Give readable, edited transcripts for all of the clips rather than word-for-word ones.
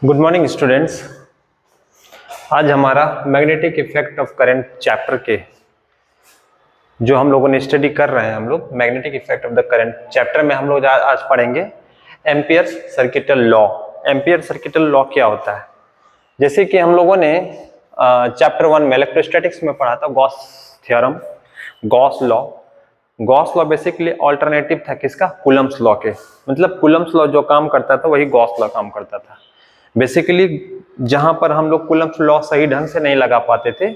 Good morning students. आज हमारा magnetic effect of current chapter के जो हम लोगों ने स्टडी कर रहे हैं, हम लोग magnetic effect of the current chapter में हम लोग आज पढ़ेंगे ampere circuital law. Ampere circuital law क्या होता है? जैसे कि हम लोगों ने चैप्टर 1 में इलेक्ट्रोस्टैटिक्स में पढ़ा था Gauss theorem, Gauss law. Gauss law basically alternative था किसका? कूलम्ब्स लॉ के। मतलब कूलम्ब्स लॉ जो काम करता था वही गॉस लॉ काम करता था। बेसिकली जहां पर हम लोग कूलम्ब्स लॉ सही ढंग से नहीं लगा पाते थे,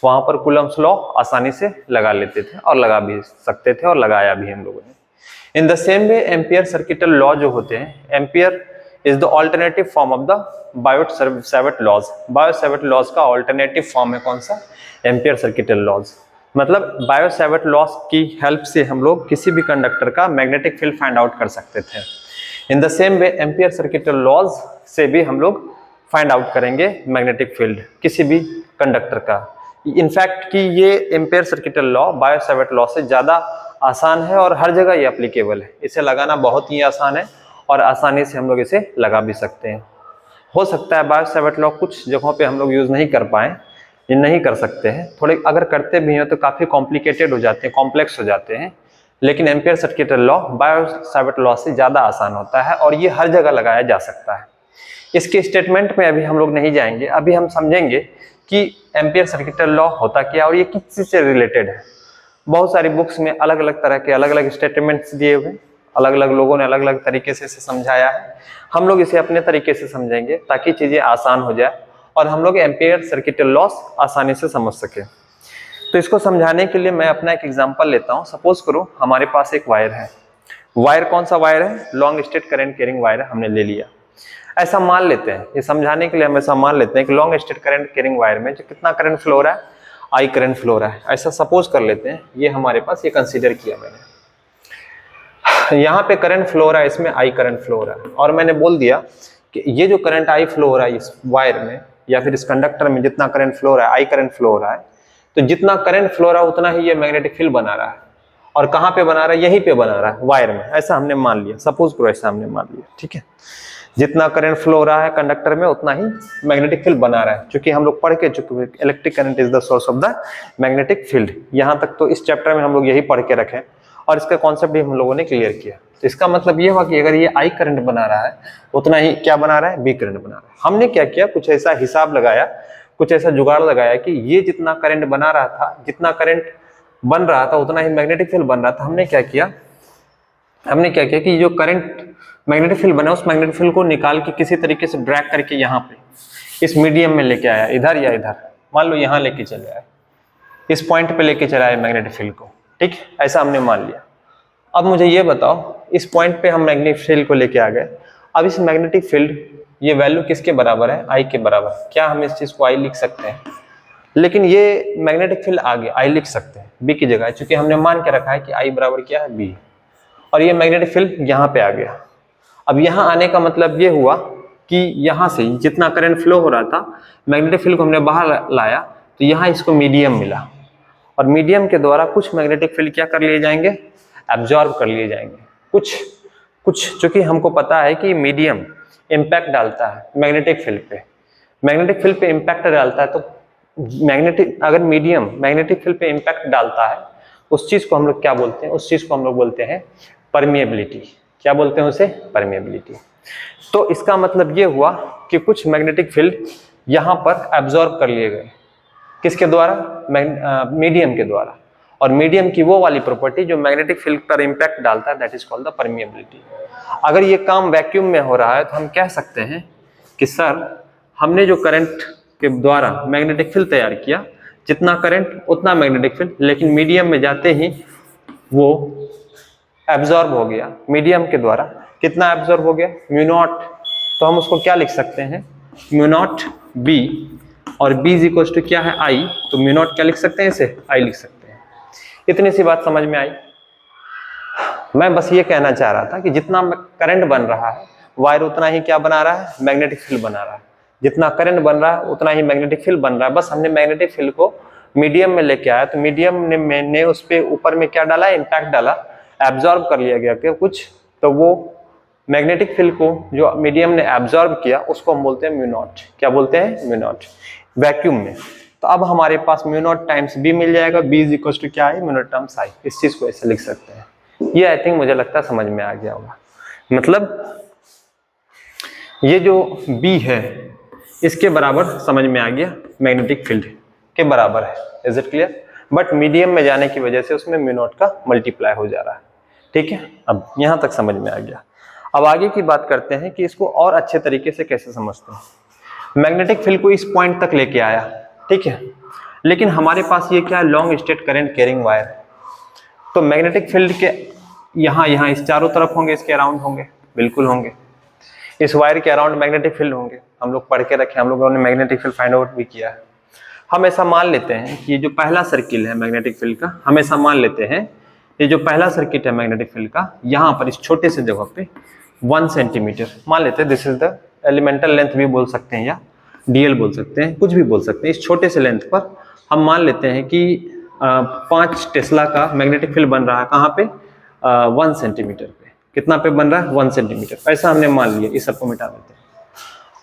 वहां पर कूलम्ब्स लॉ आसानी से लगा लेते थे और लगा भी सकते थे और लगाया भी हम लोगों ने। In the same way Ampere circuital law जो होते हैं, Ampere is the alternative form of the Biot Savart laws. Biot Savart laws का ऑल्टरनेटिव फॉर्म है कौन सा? Ampere circuital laws. मतलब बायोट-सैवर्ट लॉज की हेल्प से हम लोग किसी भी कंडक्टर का मैग्नेटिक फील्ड फाइंड आउट कर सकते थे। In the same way Ampere circuital laws से भी हम लोग फाइंड आउट करेंगे मैग्नेटिक फील्ड किसी भी कंडक्टर का। इनफैक्ट कि ये Ampere circuital law Biot Savart law से ज़्यादा आसान है और हर जगह ये एप्लीकेबल है। इसे लगाना बहुत ही आसान है और आसानी से हम लोग इसे लगा भी सकते हैं। हो सकता है बायो-सैवर्ट लॉ कुछ जगहों पे हम लोग यूज़ नहीं कर पाएँ, ये नहीं कर सकते हैं, थोड़े अगर करते भी हैं तो काफ़ी कॉम्प्लिकेटेड हो जाते हैं, कॉम्प्लेक्स हो जाते हैं। लेकिन ampere circuital law Biot Savart law से ज़्यादा आसान होता है और ये हर जगह लगाया जा सकता है। इसके स्टेटमेंट में अभी हम लोग नहीं जाएंगे, अभी हम समझेंगे कि एम्पियर सर्किटल लॉ होता क्या और ये किस चीज़ से रिलेटेड है। बहुत सारी बुक्स में अलग अलग तरह के अलग अलग स्टेटमेंट्स दिए हुए, अलग अलग लोगों ने अलग अलग तरीके से इसे समझाया है। हम लोग इसे अपने तरीके से समझेंगे ताकि चीज़ें आसान हो जाए और हम लोग एम्पियर सर्किटल लॉ आसानी से समझ सके। तो इसको समझाने के लिए मैं अपना एक एग्जांपल लेता हूं। सपोज करो हमारे पास एक वायर है। वायर कौन सा वायर है? Long straight current carrying wire हमने ले लिया। ऐसा मान लेते हैं, ये समझाने के लिए हम ऐसा मान लेते हैं कि long straight current carrying wire में जो कितना करंट फ्लो हो रहा है? आई करंट फ्लो हो रहा है। ऐसा सपोज कर लेते हैं, ये हमारे पास ये कंसीडर किया मैंने। यहाँ पे करंट फ्लो हो रहा है, इसमें आई करंट फ्लो हो रहा है और मैंने बोल दिया कि ये जो करंट आई फ्लो हो रहा है इस वायर में या फिर इस कंडक्टर में जितना करंट फ्लो हो रहा है, आई करंट फ्लो हो रहा है, तो जितना करंट फ्लो रहा है उतना ही ये मैग्नेटिक फील्ड बना रहा है। और कहाँ पे बना रहा है? यहीं पे बना रहा है, वायर में। ऐसा हमने मान लिया, सपोज करो ऐसा हमने मान लिया, ठीक है। जितना करंट फ्लो हो रहा है कंडक्टर में उतना ही मैग्नेटिक फील्ड बना रहा है। क्योंकि हम लोग पढ़ के चुके हैं electric current is the source of the magnetic field. यहाँ तक तो इस चैप्टर में हम लोग यही पढ़ के रखे और इसका कॉन्सेप्ट भी हम लोगों ने क्लियर किया। तो इसका मतलब ये हुआ कि अगर ये आई करंट बना रहा है उतना ही क्या बना रहा है? बी करंट बना रहा है। हमने क्या किया? कुछ ऐसा हिसाब लगाया, कुछ ऐसा जुगाड़ लगाया कि ये जितना करंट बना रहा था, जितना करंट बन रहा था उतना ही मैग्नेटिक फील्ड बन रहा था। हमने क्या किया कि जो करंट मैग्नेटिक फील्ड बना उस मैग्नेटिक फील्ड को निकाल के किसी तरीके से ड्रैग करके यहाँ पे इस मीडियम में लेके आया, इधर या इधर, मान लो यहाँ लेके चले आए, इस पॉइंट पे लेके चला आया मैग्नेटिक फील्ड को, ठीक। ऐसा हमने मान लिया। अब मुझे ये बताओ, इस पॉइंट पे हम मैग्नेटिक फील्ड को लेके आ गए। अब इस मैग्नेटिक फील्ड ये वैल्यू किसके बराबर है? आई के बराबर। क्या हम इस चीज को आई लिख सकते हैं? लेकिन ये मैग्नेटिक फील्ड आगे आई लिख सकते हैं बी की जगह, क्योंकि हमने मान के रखा है कि आई बराबर क्या है? बी। और ये मैग्नेटिक फील्ड यहाँ पे आ गया। अब यहाँ आने का मतलब ये हुआ कि यहाँ से जितना करंट फ्लो हो रहा था मैग्नेटिक फील्ड को हमने बाहर लाया, तो यहाँ इसको मीडियम मिला और मीडियम के द्वारा कुछ मैग्नेटिक फील्ड क्या कर लिए जाएंगे? एब्जॉर्ब कर लिए जाएंगे। कुछ चूंकि हमको पता है कि मीडियम इम्पैक्ट डालता है मैग्नेटिक फील्ड पे, मैग्नेटिक फील्ड पे इम्पैक्ट डालता है, तो अगर मीडियम मैग्नेटिक फील्ड पे इम्पैक्ट डालता है उस चीज को हम लोग क्या बोलते हैं? उस चीज को हम लोग बोलते हैं परमिएबिलिटी। क्या बोलते हैं उसे? परमिएबिलिटी। तो इसका मतलब ये हुआ कि कुछ मैग्नेटिक फील्ड यहाँ पर एब्जॉर्ब कर लिए गए। किसके द्वारा? मीडियम के द्वारा। और मीडियम की वो वाली प्रॉपर्टी जो मैग्नेटिक फील्ड पर इम्पैक्ट डालता है, that is called the permeability. अगर ये काम वैक्यूम में हो रहा है तो हम कह सकते हैं कि सर हमने जो करंट के द्वारा मैग्नेटिक फील्ड तैयार किया, जितना करंट उतना मैग्नेटिक फील्ड, लेकिन मीडियम में जाते ही वो एब्जॉर्ब हो गया। मीडियम के द्वारा कितना एब्जॉर्ब हो गया? Mu naught. तो हम उसको क्या लिख सकते हैं? म्यू नॉट बी, और बी इज इक्वल टू क्या है? आई। तो म्यू नॉट क्या लिख सकते हैं? इसे आई लिख सकते हैं। इतनी सी बात समझ में आई। मैं बस ये कहना चाह रहा था कि जितना करंट बन रहा है वायर उतना ही क्या बना रहा है? मैग्नेटिक फील्ड बना रहा है। जितना करंट बन रहा है उतना ही मैग्नेटिक फील्ड बन रहा है। बस हमने मैग्नेटिक फील्ड को मीडियम में लेके आया, तो मीडियम ने उस पर ऊपर में क्या डाला? इम्पैक्ट डाला, एब्जॉर्ब कर लिया गया क्या कुछ, तो वो मैग्नेटिक फील्ड को जो मीडियम ने एब्जॉर्ब किया उसको हम बोलते हैं म्यू नॉट। क्या बोलते हैं? म्यू नॉट, वैक्यूम में। तो अब हमारे पास म्यू नॉट टाइम्स बी मिल जाएगा, बी इज इक्वल टू क्या है? Mu not times I. इस चीज को ऐसे लिख सकते हैं। ये आई थिंक मुझे लगता है समझ में आ गया होगा। मतलब ये जो बी है इसके बराबर समझ में आ गया, मैग्नेटिक फील्ड के बराबर है। Is it clear? But medium में जाने की वजह से उसमें म्यू नॉट का मल्टीप्लाई हो जा रहा है। ठीक है, अब यहां तक समझ में आ गया। अब आगे की बात करते हैं कि इसको और अच्छे तरीके से कैसे समझते हैं। मैग्नेटिक फील्ड को इस पॉइंट तक लेके आया, ठीक है, लेकिन हमारे पास ये क्या है? Long straight current carrying wire. तो मैग्नेटिक फील्ड के यहाँ इस चारों तरफ होंगे, इसके अराउंड होंगे, बिल्कुल होंगे। इस वायर के अराउंड मैग्नेटिक फील्ड होंगे, हम लोग पढ़ के रखे, हम लोगों ने मैग्नेटिक फील्ड फाइंड आउट भी किया है। हम ऐसा मान लेते हैं कि ये जो पहला सर्किल है मैग्नेटिक फील्ड का, हम ऐसा मान लेते हैं ये जो पहला सर्किट है मैग्नेटिक फील्ड का, यहाँ पर इस छोटे से जगह पे 1 सेंटीमीटर मान लेते हैं। This is the elemental length भी बोल सकते हैं या डीएल बोल सकते हैं, कुछ भी बोल सकते हैं। इस छोटे से लेंथ पर हम मान लेते हैं कि 5 टेस्ला का मैग्नेटिक फील्ड बन रहा है। कहाँ पे? 1 सेंटीमीटर पे। कितना पे बन रहा है? 1 सेंटीमीटर। ऐसा हमने मान लिया, इस सब को मिटा देते हैं।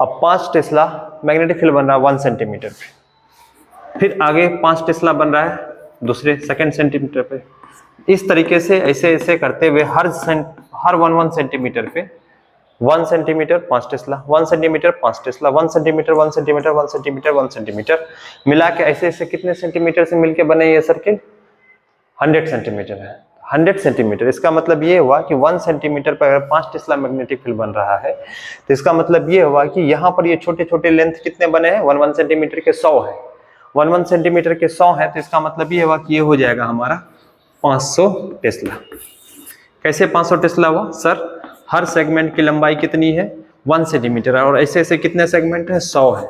अब 5 टेस्ला मैग्नेटिक फील्ड बन रहा है 1 सेंटीमीटर पे, फिर आगे 5 टेस्ला बन रहा है दूसरे सेकंड सेंटीमीटर पे। इस तरीके से ऐसे करते हुए हर 1 सेंटीमीटर पे 1 centimetre 5 Tesla, 1 centimetre 5 Tesla, 1 centimetre 1 centimetre 1 centimetre 1 centimetre मिला के ऐसे कितने सेंटीमीटर से मिलके बने ये सर्किल? 100 सेंटीमीटर है। 100 सेंटीमीटर, इसका मतलब ये हुआ कि 1 सेंटीमीटर पर अगर 5 टेस्ला मैग्नेटिक फील्ड बन रहा है तो इसका मतलब ये हुआ कि यहाँ पर ये छोटे छोटे लेंथ कितने बने हैं? 1 सेंटीमीटर के 100 है। 1 सेंटीमीटर के 100 है, तो इसका मतलब ये हुआ कि ये हो जाएगा हमारा 500 टेस्ला। कैसे 500 टेस्ला हुआ? सर हर सेगमेंट की लंबाई कितनी है? 1 सेंटीमीटर, और ऐसे कितने सेगमेंट है? 100 है।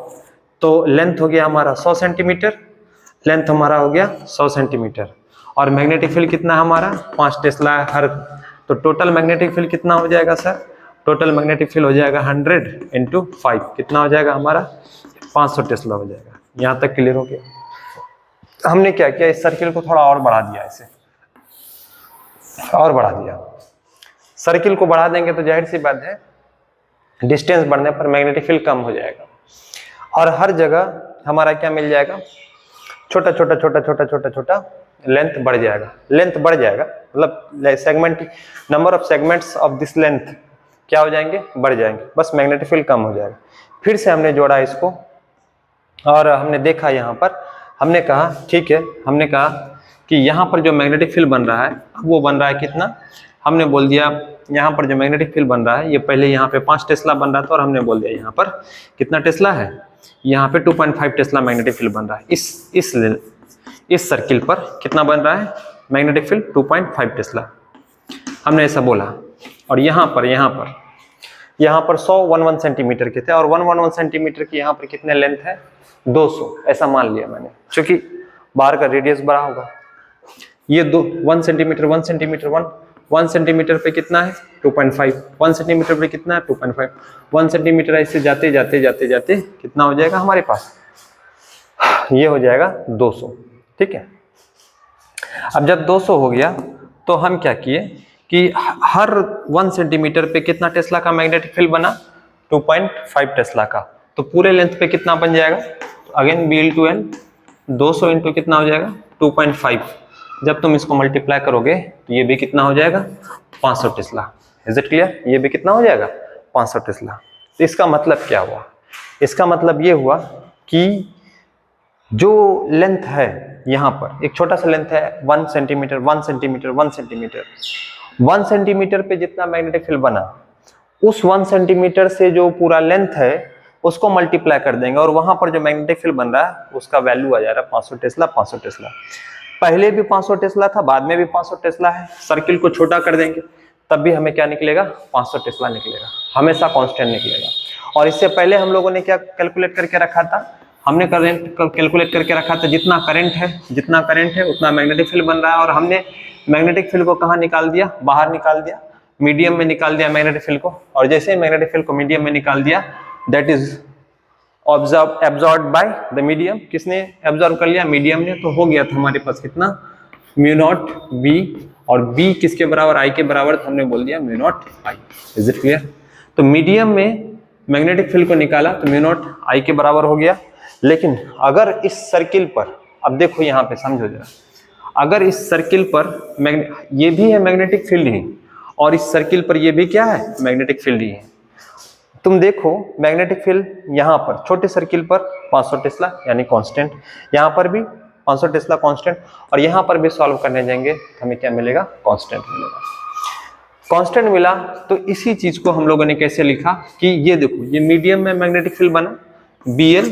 तो लेंथ हो गया हमारा 100 सेंटीमीटर, लेंथ हमारा हो गया 100 सेंटीमीटर, और मैग्नेटिक फील्ड कितना हमारा? 5 टेस्ला हर। तो टोटल मैग्नेटिक फील्ड कितना हो जाएगा सर? टोटल मैग्नेटिक फील्ड हो जाएगा 100 × 5, कितना हो जाएगा हमारा? 500 टेस्ला हो जाएगा। यहाँ तक क्लियर हो गया? हमने क्या किया, इस सर्किल को थोड़ा और बढ़ा दिया, ऐसे और बढ़ा दिया। सर्किल को बढ़ा देंगे तो जाहिर सी बात है डिस्टेंस बढ़ने पर मैग्नेटिक फील्ड कम हो जाएगा, और हर जगह हमारा क्या मिल जाएगा? छोटा छोटा लेंथ बढ़ जाएगा। लेंथ बढ़ जाएगा मतलब segment, number of segments of this length क्या हो जाएंगे? बढ़ जाएंगे, बस मैग्नेटिक फील्ड कम हो जाएगा। फिर से हमने जोड़ा इसको और हमने देखा, यहाँ पर हमने कहा ठीक है, हमने कहा कि यहाँ पर जो मैग्नेटिक फील्ड बन रहा है वो बन रहा है कितना? हमने बोल दिया यहाँ पर जो मैग्नेटिक फील्ड बन रहा है ये पहले यहाँ पे 5 टेस्ला बन रहा था, और हमने बोल दिया यहाँ पर कितना टेस्ला है? यहाँ पे 2.5 टेस्ला मैग्नेटिक फील्ड बन रहा है। इस सर्किल पर कितना बन रहा है मैग्नेटिक फील्ड? 2.5 टेस्ला, हमने ऐसा बोला। और यहाँ पर 100 1 सेंटीमीटर के थे, और 1 सेंटीमीटर की यहाँ पर कितने लेंथ है? 200, ऐसा मान लिया मैंने, क्योंकि बाहर का रेडियस बड़ा होगा। ये 1 सेंटीमीटर 1 सेंटीमीटर पे कितना है? 2.5, 1 सेंटीमीटर पे कितना है? 2.5, 1 सेंटीमीटर ऐसे जाते जाते कितना हो जाएगा हमारे पास? ये हो जाएगा 200, ठीक है। अब जब 200 हो गया तो हम क्या किए कि हर 1 सेंटीमीटर पे कितना टेस्ला का मैग्नेटिक फील्ड बना? 2.5 टेस्ला का। तो पूरे लेंथ पे कितना बन जाएगा? अगेन B/N, 200 इंटू कितना हो जाएगा? 2.5। जब तुम इसको मल्टीप्लाई करोगे तो ये भी कितना हो जाएगा? 500 टेस्ला। Is it clear? ये भी कितना हो जाएगा? 500 टेस्ला। तो इसका मतलब क्या हुआ? इसका मतलब ये हुआ कि जो लेंथ है यहाँ पर, एक छोटा सा लेंथ है 1 सेंटीमीटर 1 सेंटीमीटर 1 सेंटीमीटर, 1 सेंटीमीटर पे जितना मैग्नेटिक फील्ड बना, उस 1 सेंटीमीटर से जो पूरा लेंथ है उसको मल्टीप्लाई कर देंगे, और वहां पर जो मैग्नेटिक फील्ड बन रहा है उसका वैल्यू आ जा रहा है 500 टेस्ला। 500 टेस्ला पहले भी 500 टेस्ला था, बाद में भी 500 टेस्ला है। सर्किल को छोटा कर देंगे तब भी हमें क्या निकलेगा? 500 टेस्ला निकलेगा, हमेशा कांस्टेंट निकलेगा। और इससे पहले हम लोगों ने क्या कैलकुलेट करके रखा था? हमने करंट कैलकुलेट करके रखा था, जितना करंट है उतना मैग्नेटिक फील्ड बन रहा है, और हमने मैग्नेटिक फील्ड को कहाँ निकाल दिया? बाहर निकाल दिया, मीडियम में निकाल दिया मैग्नेटिक फील्ड को। और जैसे ही मैग्नेटिक फील्ड को मीडियम में निकाल दिया, that is absorb by the medium. किसने एब्जॉर्ब कर लिया? मीडियम ने। तो हो गया था हमारे पास कितना? म्यू नॉट बी और बी किसके बराबर, आई के बराबर, तो हमने बोल दिया mu not I. Is it clear? तो मीडियम में मैग्नेटिक फील्ड को निकाला तो म्यू नॉट आई के बराबर हो गया। लेकिन अगर इस सर्किल पर, अब देखो यहाँ पे समझो जरा, अगर इस सर्किल पर ये भी है मैग्नेटिक फील्ड ही, और इस सर्किल पर ये भी क्या है, मैग्नेटिक फील्ड ही है। तुम देखो मैग्नेटिक फील्ड यहाँ पर छोटे सर्किल पर 500 टेस्ला यानी कांस्टेंट, यहाँ पर भी 500 टेस्ला कांस्टेंट, और यहाँ पर भी सॉल्व करने जाएंगे तो हमें क्या मिलेगा, कांस्टेंट मिलेगा। कांस्टेंट मिला तो इसी चीज को हम लोगों ने कैसे लिखा कि ये देखो, ये मीडियम में मैग्नेटिक फील्ड बना Bl,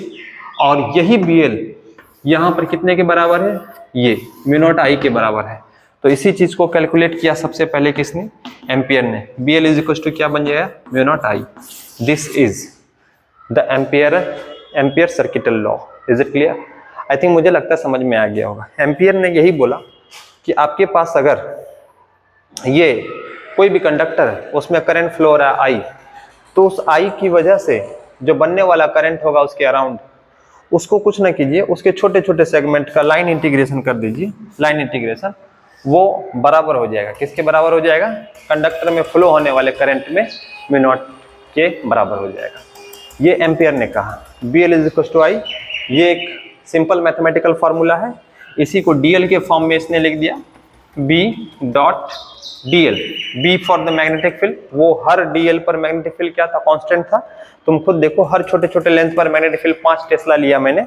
और यही Bl यहाँ पर कितने के बराबर है, ये म्यू नॉट आई के बराबर है। तो इसी चीज को कैलकुलेट किया सबसे पहले किसने, एम्पियर ने। Bl इज इक्वल टू क्या बन जाएगा, mu not I. This is the Ampere circuital law. Is it clear? I think मुझे लगता है समझ में आ गया होगा। एम्पियर ने यही बोला कि आपके पास अगर ये कोई भी कंडक्टर है उसमें करंट फ्लो हो रहा है आई, तो उस आई की वजह से जो बनने वाला करंट होगा उसके अराउंड, उसको कुछ ना कीजिए, उसके छोटे छोटे सेगमेंट का लाइन इंटीग्रेशन कर दीजिए। लाइन इंटीग्रेशन वो बराबर हो जाएगा, किसके बराबर हो जाएगा, कंडक्टर में फ्लो होने वाले करंट में म्यू नॉट के बराबर हो जाएगा। ये एम्पियर ने कहा। Bl इज इक्वल टू आई, ये एक सिंपल मैथमेटिकल फॉर्मूला है। इसी को dl के फॉर्म में इसने लिख दिया, B dot dl, B for the magnetic field. वो हर dl पर मैग्नेटिक फील्ड क्या था, कांस्टेंट था। तुम खुद देखो, हर छोटे छोटे लेंथ पर मैग्नेटिक फील्ड 5 टेस्ला लिया मैंने,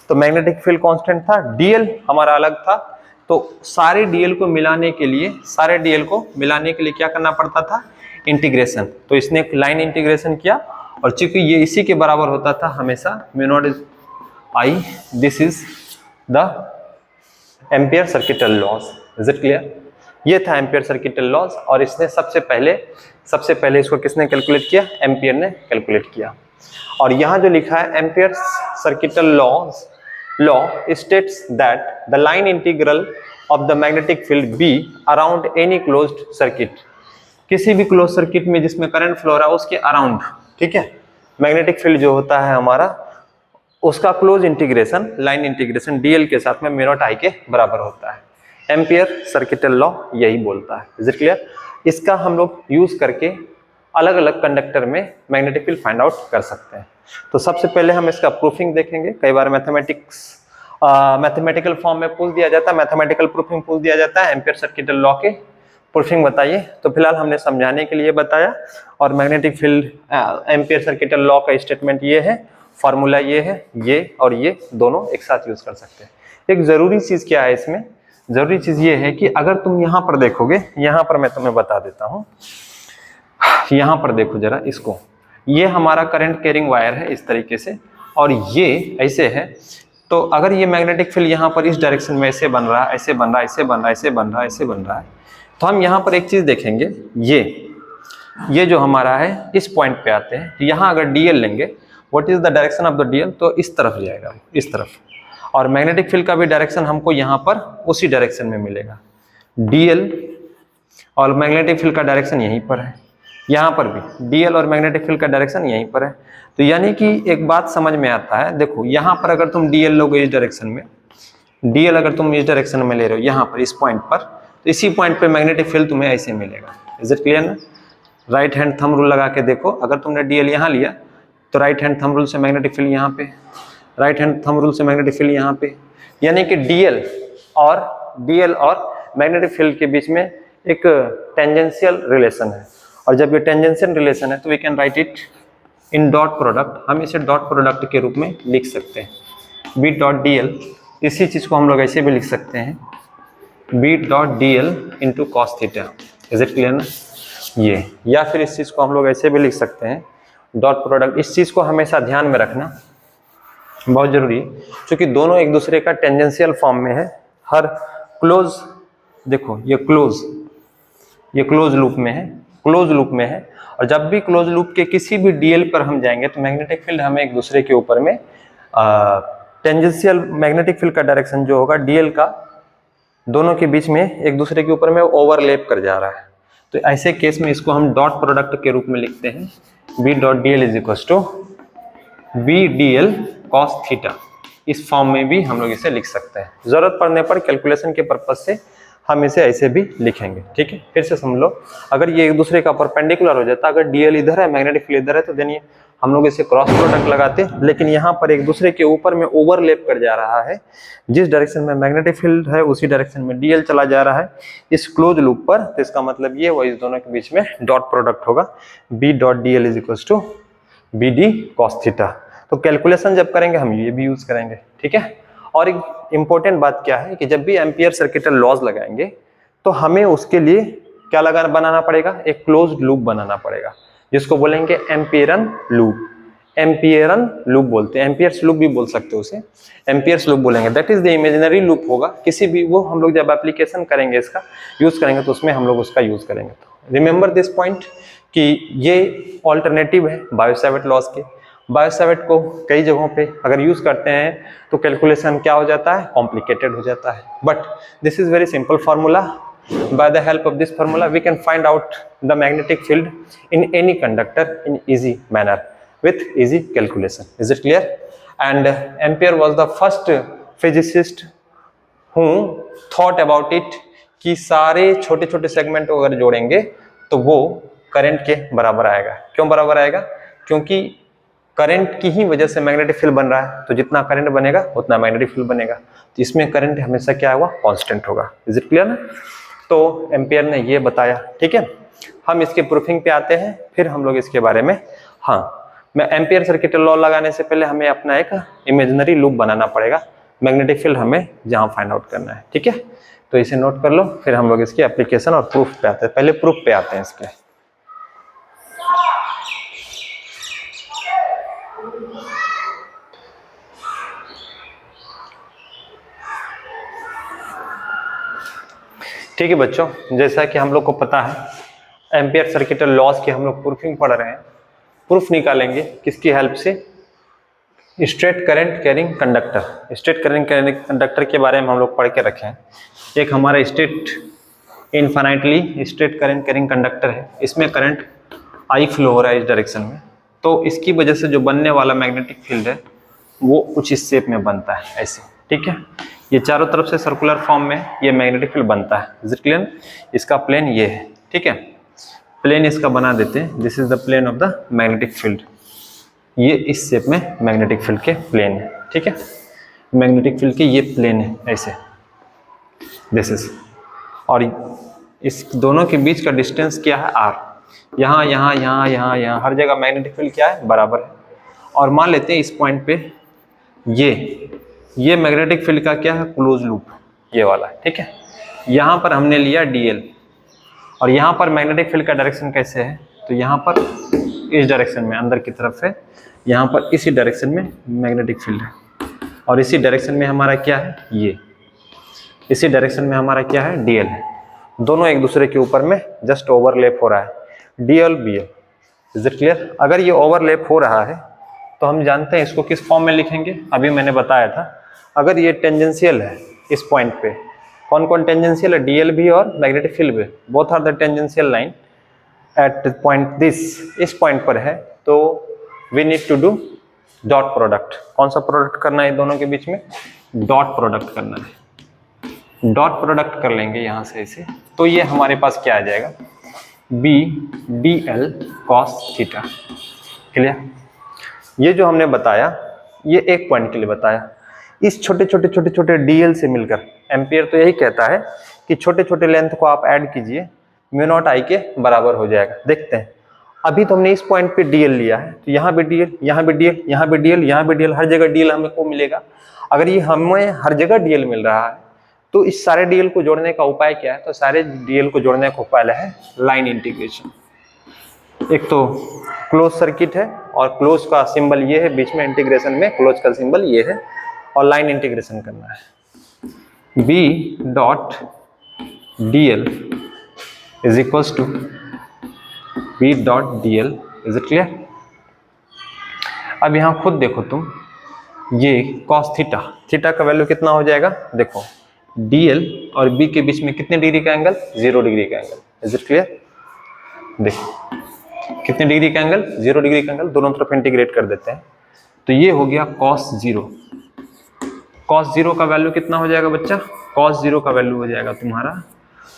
तो मैग्नेटिक फील्ड कांस्टेंट था। dl हमारा अलग था, तो सारे dl को मिलाने के लिए क्या करना पड़ता था, इंटीग्रेशन। तो इसने एक लाइन इंटीग्रेशन किया, और चूंकि ये इसी के बराबर होता था हमेशा, mu naught is I, this is the Ampere circuital laws. Is it clear? ये था एम्पियर सर्किटल लॉज, और इसने सबसे पहले इसको किसने कैलकुलेट किया, एम्पियर ने कैलकुलेट किया। और यहाँ जो लिखा है ampere circuital law states that the line integral of the magnetic field be around any closed circuit, किसी भी क्लोज सर्किट में जिसमें करंट फ्लो रहा है उसके अराउंड, ठीक है, मैग्नेटिक फील्ड जो होता है हमारा, उसका close integration, line integration dl के साथ में म्यू नॉट आई के बराबर होता है। एम्पियर सर्किटल लॉ यही बोलता है। Is it clear? इसका हम लोग यूज करके अलग अलग कंडक्टर में मैग्नेटिक फील्ड फाइंड आउट कर सकते हैं। तो सबसे पहले हम इसका प्रूफिंग देखेंगे। कई बार मैथमेटिकल फॉर्म में पूछ दिया जाता है, मैथमेटिकल प्रूफिंग पूछ दिया जाता है, एम्पियर सर्किटल लॉ के प्रूफिंग बताइए। तो फिलहाल हमने समझाने के लिए बताया, और magnetic field ampere circuital law का स्टेटमेंट ये है, फॉर्मूला ये है, ये और ये दोनों एक साथ यूज कर सकते हैं। एक जरूरी चीज क्या है इसमें, जरूरी चीज ये है कि अगर तुम यहाँ पर देखोगे, यहाँ पर मैं तुम्हें बता देता हूँ, यहाँ पर देखो जरा इसको, ये हमारा करंट कैरिंग वायर है इस तरीके से, और ये ऐसे है। तो अगर ये मैग्नेटिक फील्ड यहाँ पर इस डायरेक्शन में ऐसे बन रहा है, ऐसे बन रहा है, ऐसे बन रहा है, ऐसे बन रहा है, ऐसे बन रहा है, तो हम यहाँ पर एक चीज देखेंगे, ये जो हमारा है इस पॉइंट पे आते हैं, यहाँ अगर dl लेंगे, what is the direction of the dl, तो इस तरफ जाएगा, इस तरफ। और मैग्नेटिक फील्ड का भी डायरेक्शन हमको यहाँ पर उसी डायरेक्शन में मिलेगा, dl, और मैग्नेटिक फील्ड का डायरेक्शन यहीं पर है, यहाँ पर भी dl और मैग्नेटिक फील्ड का डायरेक्शन यहीं पर है। तो यानी कि एक बात समझ में आता है, देखो यहाँ पर अगर तुम dl लोगे इस डायरेक्शन में, dl अगर तुम इस डायरेक्शन में ले रहे हो यहाँ पर इस पॉइंट पर, तो इसी पॉइंट पे मैग्नेटिक फील्ड तुम्हें ऐसे मिलेगा। इज इट क्लियर ना? राइट हैंड थंब रूल लगा के देखो, अगर तुमने dl यहाँ लिया तो राइट हैंड थंब रूल से मैग्नेटिक फील्ड यहाँ पे, राइट हैंड थंब रूल से मैग्नेटिक फील्ड यहाँ पे, यानी कि dl और मैग्नेटिक फील्ड के बीच में एक टेंजेंशियल रिलेशन है। और जब ये टेंजेंशियल रिलेशन है तो we can write it in dot product, हम इसे डॉट प्रोडक्ट के रूप में लिख सकते हैं, b डॉट dl। इसी चीज को हम लोग ऐसे भी लिख सकते हैं, b dot dl into cos theta. Is it clear ना? ये, या फिर इस चीज को हम लोग ऐसे भी लिख सकते हैं, डॉट प्रोडक्ट। इस चीज को हमेशा ध्यान में रखना बहुत जरूरी है, क्योंकि दोनों एक दूसरे का टेंजेंशियल फॉर्म में है। हर क्लोज, देखो ये क्लोज लूप में है, क्लोज लूप में है, और जब भी क्लोज लूप के किसी भी dl पर हम जाएंगे तो मैग्नेटिक फील्ड हमें एक दूसरे के ऊपर में टेंजेंशियल मैग्नेटिक फील्ड का डायरेक्शन जो होगा dl का, दोनों के बीच में एक दूसरे के ऊपर में ओवरलैप कर जा रहा है। तो ऐसे केस में इसको हम डॉट प्रोडक्ट के रूप में लिखते हैं, b dot dl is equal to b dl cos theta. इस फॉर्म में भी हम लोग इसे लिख सकते हैं। जरूरत पड़ने पर कैलकुलेशन के पर्पज से हम इसे ऐसे भी लिखेंगे, ठीक है। फिर से समझ लो, अगर ये एक दूसरे का परपेंडिकुलर हो जाता, अगर डीएल इधर है मैग्नेटिक फील्ड इधर है, तो देन हम लोग इसे क्रॉस प्रोडक्ट लगाते, लेकिन यहाँ पर एक दूसरे के ऊपर में ओवरलैप कर जा रहा है। जिस डायरेक्शन में मैग्नेटिक फील्ड है उसी डायरेक्शन में डीएल चला जा रहा है इस क्लोज लूप पर, तो इसका मतलब ये हुआ इस दोनों के बीच में डॉट प्रोडक्ट होगा, B dot D L is equal to B D cos theta. तो कैलकुलेशन जब करेंगे हम ये भी यूज करेंगे, ठीक है। और एक इंपॉर्टेंट बात क्या है कि जब भी एम्पियर सर्किटल लॉज लगाएंगे तो हमें उसके लिए क्या बनाना पड़ेगा, एक क्लोज्ड लूप बनाना पड़ेगा, जिसको बोलेंगे एम्पियरन लूप। एम्पियरन लूप बोलते हैं, एम्पियर्स लूप भी बोल सकते हो उसे, एम्पियर्स लूप बोलेंगे। That is the imaginary loop होगा, किसी भी वो हम लोग जब एप्लीकेशन करेंगे इसका यूज करेंगे तो उसमें हम लोग उसका यूज करेंगे। तो रिमेंबर दिस पॉइंट कि ये ऑल्टरनेटिव है बायो-सैवर्ट लॉज के। बायो-सैवर्ट को कई जगहों पे अगर यूज करते हैं तो कैलकुलेशन क्या हो जाता है, कॉम्प्लिकेटेड हो जाता है, but this is very simple formula. By the help of this formula we can find out the magnetic field in any conductor in easy manner with easy calculation. Is it clear? And Ampere was the first physicist who thought about it कि सारे छोटे छोटे segment को अगर जोड़ेंगे तो वो current के बराबर आएगा। क्यों बराबर आएगा? क्योंकि करंट की ही वजह से मैग्नेटिक फील्ड बन रहा है, तो जितना करंट बनेगा उतना मैग्नेटिक फील्ड बनेगा, तो इसमें करंट हमेशा क्या होगा, कांस्टेंट होगा। इज इट क्लियर ना? तो एम्पियर ने ये बताया, ठीक है। हम इसके प्रूफिंग पे आते हैं, फिर हम लोग इसके बारे में, हाँ, मैं एम्पियर सर्किटल लॉ लगाने से पहले हमें अपना एक इमेजिनरी लूप बनाना पड़ेगा, मैग्नेटिक फील्ड हमें जहां फाइंड आउट करना है, ठीक है। तो इसे नोट कर लो, फिर हम लोग इसकी एप्लीकेशन और प्रूफ पे आते हैं। पहले प्रूफ पे आते हैं इसके। ठीक है बच्चों, जैसा कि हम लोग को पता है एम्पियर सर्किटल लॉज की हम लोग प्रूफिंग पढ़ रहे हैं। प्रूफ निकालेंगे किसकी हेल्प से? Straight current carrying conductor. Straight current carrying conductor के बारे में हम लोग पढ़ के रखे हैं। एक हमारा straight infinitely straight current carrying conductor है, इसमें करंट आई फ्लो हो रहा है इस डायरेक्शन में, तो इसकी वजह से जो बनने वाला मैग्नेटिक फील्ड है वो कुछ इस शेप में बनता है, ऐसे, ठीक है। ये चारों तरफ से सर्कुलर फॉर्म में ये मैग्नेटिक फील्ड बनता है। Is it clear? इसका प्लेन ये है, ठीक है। प्लेन इसका बना देते हैं, this is the plane of the magnetic field. ये इस शेप में मैग्नेटिक फील्ड के प्लेन है, ठीक है। मैग्नेटिक फील्ड के ये प्लेन है ऐसे, दिस इज, और इस दोनों के बीच का डिस्टेंस क्या है, आर। यहाँ यहाँ यहाँ यहाँ यहाँ हर जगह मैग्नेटिक फील्ड क्या है, बराबर है। और मान लेते हैं इस पॉइंट पे ये मैग्नेटिक फील्ड का क्या है, क्लोज लूप, ये वाला है, ठीक है। यहाँ पर हमने लिया dl, और यहाँ पर मैग्नेटिक फील्ड का डायरेक्शन कैसे है, तो यहाँ पर इस डायरेक्शन में अंदर की तरफ है, यहाँ पर इसी डायरेक्शन में मैग्नेटिक फील्ड है, और इसी डायरेक्शन में हमारा क्या है, ये इसी डायरेक्शन में हमारा क्या है, dl है। दोनों एक दूसरे के ऊपर में जस्ट ओवरलैप हो रहा है, dl bl। Is it clear? अगर ये ओवरलैप हो रहा है तो हम जानते हैं इसको किस फॉर्म में लिखेंगे, अभी मैंने बताया था। अगर ये टेंजेंशियल है इस पॉइंट पे, कौन कौन टेंजेंशियल है, डीएल भी और मैग्नेटिक फील्ड भी, both are the tangential line at point this, इस पॉइंट पर है, तो we need to do dot product. कौन सा प्रोडक्ट करना है दोनों के बीच में, डॉट प्रोडक्ट करना है। डॉट प्रोडक्ट कर लेंगे यहाँ से ऐसे, तो ये हमारे पास क्या आ जाएगा, B D L cos theta. Clear? ये जो हमने बताया ये एक पॉइंट के लिए बताया। इस छोटे छोटे डीएल से मिलकर एम्पियर तो यही कहता है कि छोटे छोटे लेंथ को आप ऐड कीजिए, म्यू नॉट आई के बराबर हो जाएगा। देखते हैं, अभी तो हमने इस पॉइंट पे डीएल लिया है, तो यहाँ भी डीएल, यहाँ भी डीएल, यहाँ भी डीएल, यहाँ भी डीएल, हर जगह डीएल हमें को मिलेगा। अगर ये हमें हर जगह डीएल मिल रहा है तो इस सारे डीएल को जोड़ने का उपाय क्या है, तो सारे डीएल को जोड़ने का उपाय है लाइन इंटीग्रेशन। एक तो क्लोज सर्किट है और क्लोज का सिंबल ये है, बीच में इंटीग्रेशन में क्लोज का सिंबल ये है, और लाइन इंटीग्रेशन करना है। B dot D L is equals to B dot D L. Is it clear? अब यहां खुद देखो तुम, ये कॉस थीटा, थीटा का वैल्यू कितना हो जाएगा, देखो dl और b के बीच में कितने डिग्री का एंगल, 0 डिग्री का एंगल। Is it clear? देखो कितने डिग्री का एंगल, 0 डिग्री का एंगल, दोनों तरफ इंटीग्रेट कर देते हैं, तो ये हो गया cos 0, cos 0 का वैल्यू कितना हो जाएगा बच्चा? cos 0 का वैल्यू हो जाएगा तुम्हारा,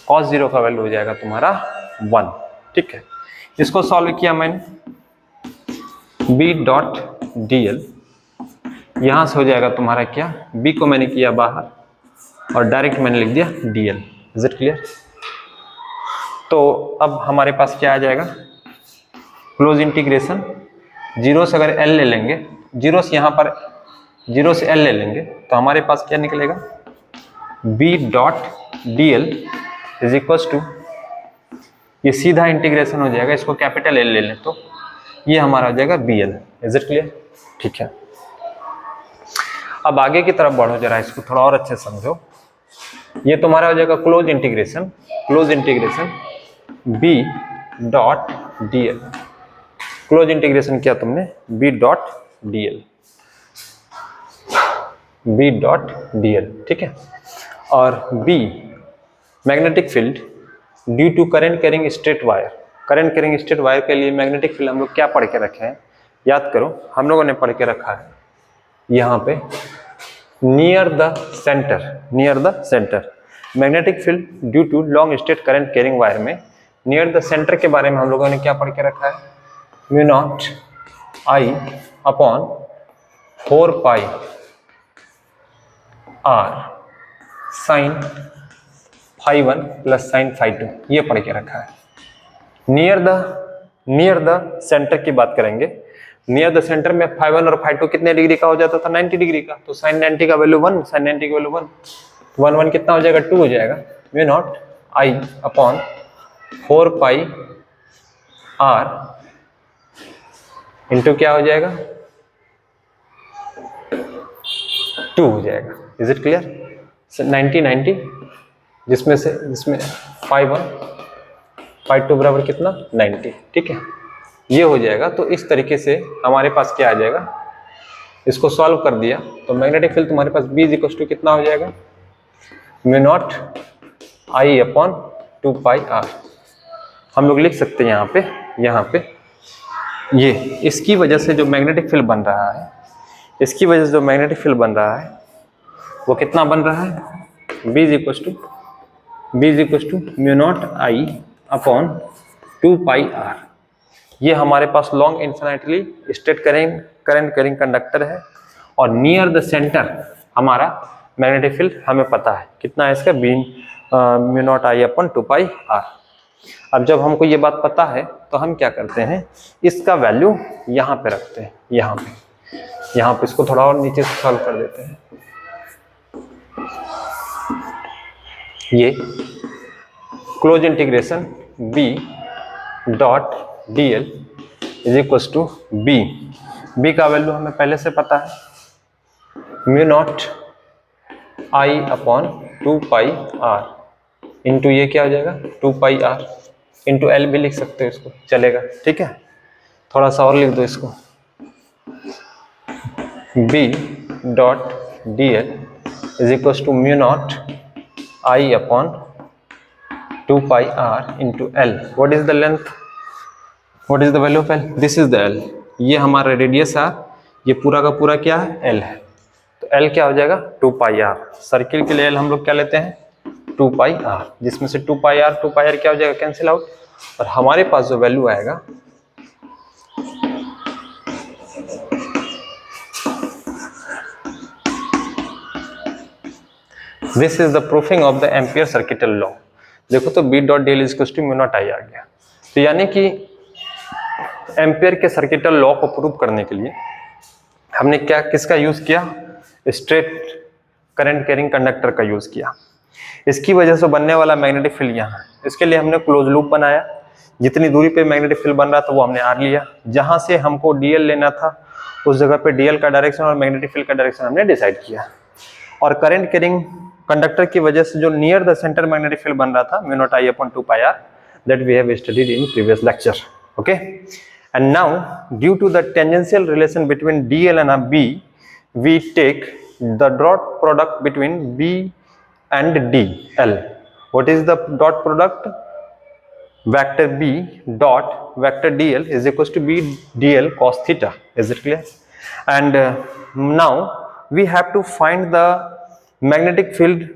cos 0 का वैल्यू हो जाएगा तुम्हारा 1। ठीक है, इसको सॉल्व किया मैंने, b डॉट dl, यहां से हो जाएगा तुम्हारा क्या, b को मैंने किया बाहर और डायरेक्ट मैंने लिख दिया dl। Is it clear? तो अब हमारे पास क्या आ जाएगा, क्लोज इंटीग्रेशन, जीरो से अगर l ले लेंगे, जीरो से यहाँ पर जीरो से l ले लेंगे तो हमारे पास क्या निकलेगा, b dot dl is equal to, ये सीधा इंटीग्रेशन हो जाएगा, इसको कैपिटल L ले लें तो ये हमारा हो जाएगा bl। Is it clear? ठीक है, अब आगे की तरफ बढ़ो जरा, इसको थोड़ा और अच्छे समझो। ये तुम्हारा हो जाएगा close integration, close integration b dot dl, close integration किया तुमने b dot dl, b dot dl। ठीक है, और b magnetic field due to current carrying straight wire, current carrying straight wire के लिए मैग्नेटिक फील्ड हम लोग क्या पढ़ के रखे हैं, याद करो, हम लोगों ने पढ़ के रखा है यहाँ पे near the center, near the center, magnetic field due to long straight current carrying wire में नियर द सेंटर के बारे में हम लोगों ने क्या पढ़ के रखा है, mu naught I upon 4 pi r sine phi 1 plus sine phi 2, ये पढ़ के रखा है। नियर द सेंटर की बात करेंगे, नियर द सेंटर में फाई 1 और फाई 2 कितने डिग्री का हो जाता था, 90 डिग्री का, तो साइन 90 का वैल्यू 1, साइन 90 का वैल्यू 1, 1 1 कितना हो जाएगा, 2 हो जाएगा, mu naught I upon 4 pi r into क्या हो जाएगा, 2 हो जाएगा। Is it clear? 90 90, जिसमें फाई 1 फाई 2 बराबर कितना, 90। ठीक है, ये हो जाएगा। तो इस तरीके से हमारे पास क्या आ जाएगा, इसको सॉल्व कर दिया तो मैग्नेटिक फील्ड तुम्हारे पास b इक्वल टू कितना हो जाएगा, mu naught I upon 2 pi r। हम लोग लिख सकते हैं यहाँ पे ये, इसकी वजह से जो मैग्नेटिक फील्ड बन रहा है, इसकी वजह से जो मैग्नेटिक फील्ड बन रहा है वो कितना बन रहा है, b equal to mu naught I upon 2 pi r। ये हमारे पास long infinitely straight current carrying conductor है और नियर द सेंटर हमारा मैग्नेटिक फील्ड हमें पता है कितना है इसका, mu naught I upon 2 pi r। अब जब हमको ये बात पता है तो हम क्या करते हैं, इसका वैल्यू यहाँ पे रखते हैं, यहाँ पे इसको थोड़ा और नीचे से सॉल्व कर देते हैं। ये close integration b dot dl is equal to b का वैल्यू हमें पहले से पता है, mu naught I upon 2 pi r into ये क्या हो जाएगा, 2 पाई r इंटू l भी लिख सकते हो, इसको चलेगा। ठीक है, थोड़ा सा और लिख दो इसको, b dot dl is equal to mu naught I upon 2 pi r into l। What is the length, what is the value of l, this is the l। ये हमारा रेडियस है, ये पूरा का पूरा क्या है, l है, तो l क्या हो जाएगा, 2 पाई r। सर्किल के लिए l हम लोग क्या लेते हैं, 2 पाई r, जिसमें से 2 पाई r क्या हो जाएगा, कैंसिल आउट, और हमारे पास जो वैल्यू आएगा this is the proofing of the Ampere circuital law. देखो तो b dot dl equal to mu naught I आ गया। तो यानी कि एम्पियर के सर्किटल लॉ को प्रूव करने के लिए हमने क्या किसका यूज किया, स्ट्रेट करंट कैरिंग कंडक्टर का यूज किया। इसकी वजह से बनने वाला मैग्नेटिक फील्ड यहाँ है, इसके लिए हमने क्लोज लूप बनाया, जितनी दूरी पे मैग्नेटिक फील्ड बन रहा था वो हमने r लिया, जहां से हमको dl लेना था उस जगह पे dl का डायरेक्शन और मैग्नेटिक फील्ड का डायरेक्शन हमने डिसाइड किया। और करंट कैरिंग कंडक्टर की वजह से जो near the center magnetic field बन रहा था, mu naught I upon 2 pi r, that we have studied in previous lecture. Okay, and now due to the tangential relation between dl and b, we take the dot product between b and dl. What is the dot product? Vector b dot vector dl is equals to b dl cos theta. Is it clear? And now we have to find the magnetic field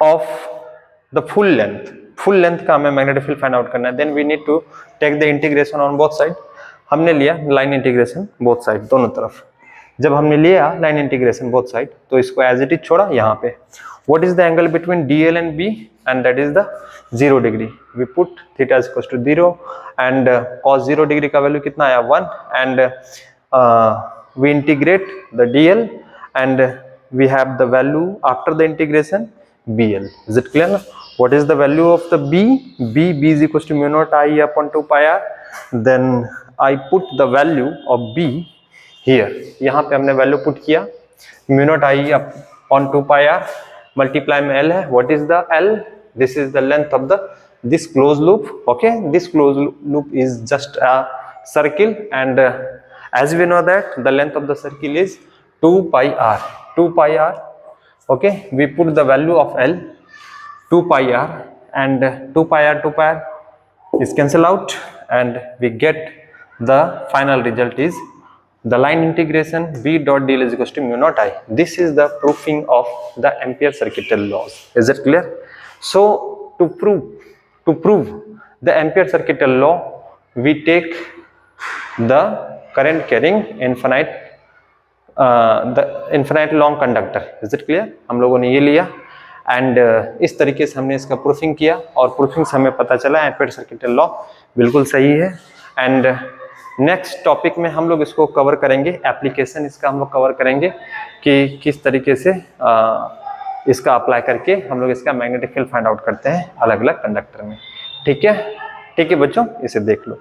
of the full length का हमें magnetic field find out करना है। Then we need to take the integration on both side. हमने लिया line integration both side, दोनों तरफ। जब हमने लिया लाइन इंटीग्रेशन बोथ साइड तो इसको एज इट इज छोड़ा यहाँ पे। What is the angle between DL and B, and that is the 0 degree. We put theta is equal to 0 and cos 0 degree का वैल्यू कितना आया 1, and we integrate the DL and we have the value after the integration BL. Is it clear? What is the value of the B is equals to mu naught I upon 2 pi r. Then I put the value of B here. यहाँ पे हमने value put किया mu naught I upon 2 pi r multiply में L है. What is the L? This is the length of this closed loop. Okay, this closed loop is just a circle, and as we know that the length of the circle is 2 pi r. Okay, we put the value of L 2 pi r, and 2 pi r is cancel out, and we get the final result is the line integration B dot dl is equals to mu naught I. This is the proving of the Ampere circuital laws. Is it clear? So to prove the Ampere circuital law, we take the current carrying infinite long conductor. Is it clear? हम लोगों ने ये लिया and इस तरीके से हमने इसका प्रूफिंग किया, और प्रूफिंग से हमें पता चला एम्पियर सर्किटल लॉ बिल्कुल सही है। एंड नेक्स्ट टॉपिक में हम लोग इसको कवर करेंगे, एप्लीकेशन इसका हम लोग कवर करेंगे कि किस तरीके से इसका अप्लाई करके हम लोग इसका मैग्नेटिक फील्ड फाइंड आउट करते हैं अलग अलग कंडक्टर में। ठीक है बच्चों, इसे देख लो।